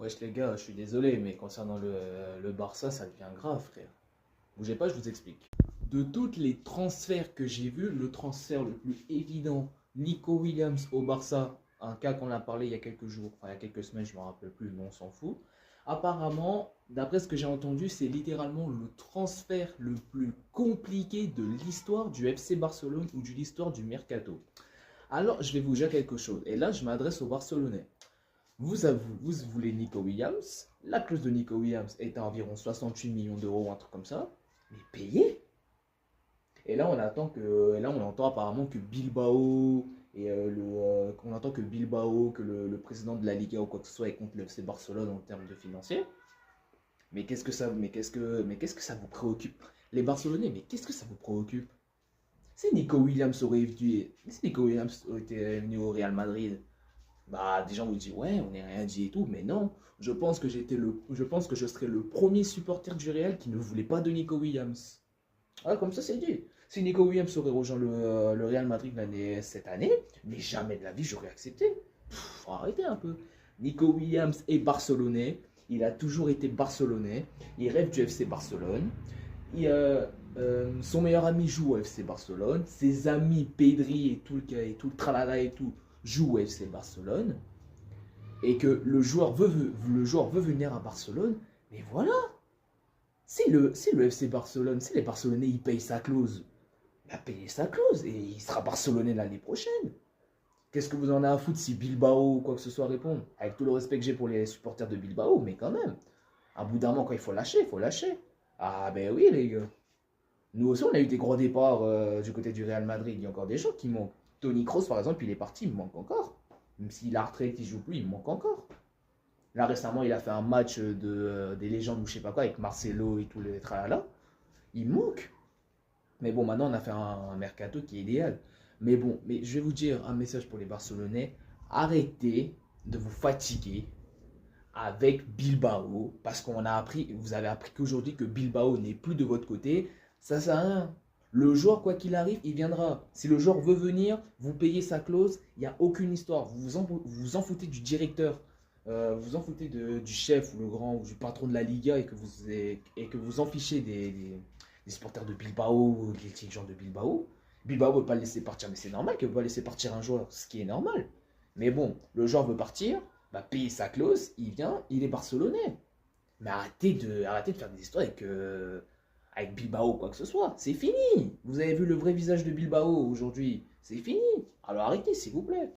Wesh les gars, je suis désolé, mais concernant le Barça, ça devient grave, frère. Bougez pas, je vous explique. De tous les transferts que j'ai vus, le transfert le plus évident, Nico Williams au Barça, un cas qu'on a parlé il y a quelques jours, enfin il y a quelques semaines, je ne me rappelle plus, mais on s'en fout. Apparemment, d'après ce que j'ai entendu, c'est littéralement le transfert le plus compliqué de l'histoire du FC Barcelone ou de l'histoire du Mercato. Alors, je vais vous dire quelque chose, et là, je m'adresse aux Barcelonais. Vous voulez Nico Williams. La clause de Nico Williams est à environ 68 millions d'euros ou un truc comme ça. Mais payé. Et là, on entend apparemment que Bilbao qu'on entend que Bilbao, que le président de la Liga ou quoi que ce soit est contre le FC Barcelone en termes de financier. Mais qu'est-ce que ça vous préoccupe? Les Barcelonais, mais qu'est-ce que ça vous préoccupe? Si Nico Williams aurait dû, si Nico Williams était venu au Real Madrid, bah, des gens vous disent, ouais, on n'est rien dit et tout, mais non. Je pense que je serais le premier supporter du Real qui ne voulait pas de Nico Williams. Ah, comme ça, c'est dit. Si Nico Williams aurait rejoint le Real Madrid cette année, mais jamais de la vie, j'aurais accepté. Faut arrêter un peu. Nico Williams est barcelonais. Il a toujours été barcelonais. Il rêve du FC Barcelone. Son meilleur ami joue au FC Barcelone. Ses amis Pedri et tout le tralala et tout joue au FC Barcelone et que le joueur veut venir à Barcelone, mais voilà, c'est le FC Barcelone, c'est les Barcelonais, ils payent sa clause. Il a payé sa clause et il sera barcelonais l'année prochaine. Qu'est-ce que vous en avez à foutre si Bilbao ou quoi que ce soit répond? Avec tout le respect que j'ai pour les supporters de Bilbao, mais quand même, à bout d'un moment, quand il faut lâcher, il faut lâcher. Ah ben oui les gars. Nous aussi, on a eu des gros départs du côté du Real Madrid. Il y a encore des gens qui manquent. Tony Kroos, par exemple, il est parti, il me manque encore. Même s'il a retraite, il joue plus, il me manque encore. Là, récemment, il a fait un match des légendes ou je sais pas quoi avec Marcelo et tous les tralala. Il me manque. Mais bon, maintenant, on a fait un mercato qui est idéal. Mais bon, mais je vais vous dire un message pour les Barcelonais. Arrêtez de vous fatiguer avec Bilbao parce vous avez appris qu'aujourd'hui que Bilbao n'est plus de votre côté. Ça sert à rien. Le joueur, quoi qu'il arrive, il viendra. Si le joueur veut venir, vous payez sa clause, il n'y a aucune histoire. Vous en foutez du directeur, vous en foutez du chef ou le grand ou du patron de la Liga et que vous en fichez des supporters de Bilbao ou des dirigeants de Bilbao. Bilbao ne veut pas le laisser partir, mais c'est normal qu'elle ne veut pas laisser partir un joueur, ce qui est normal. Mais bon, le joueur veut partir, bah payer sa clause, il vient, il est barcelonais. Mais arrêtez de faire des histoires avec Bilbao ou quoi que ce soit. C'est fini. Vous avez vu le vrai visage de Bilbao aujourd'hui. C'est fini. Alors arrêtez, s'il vous plaît.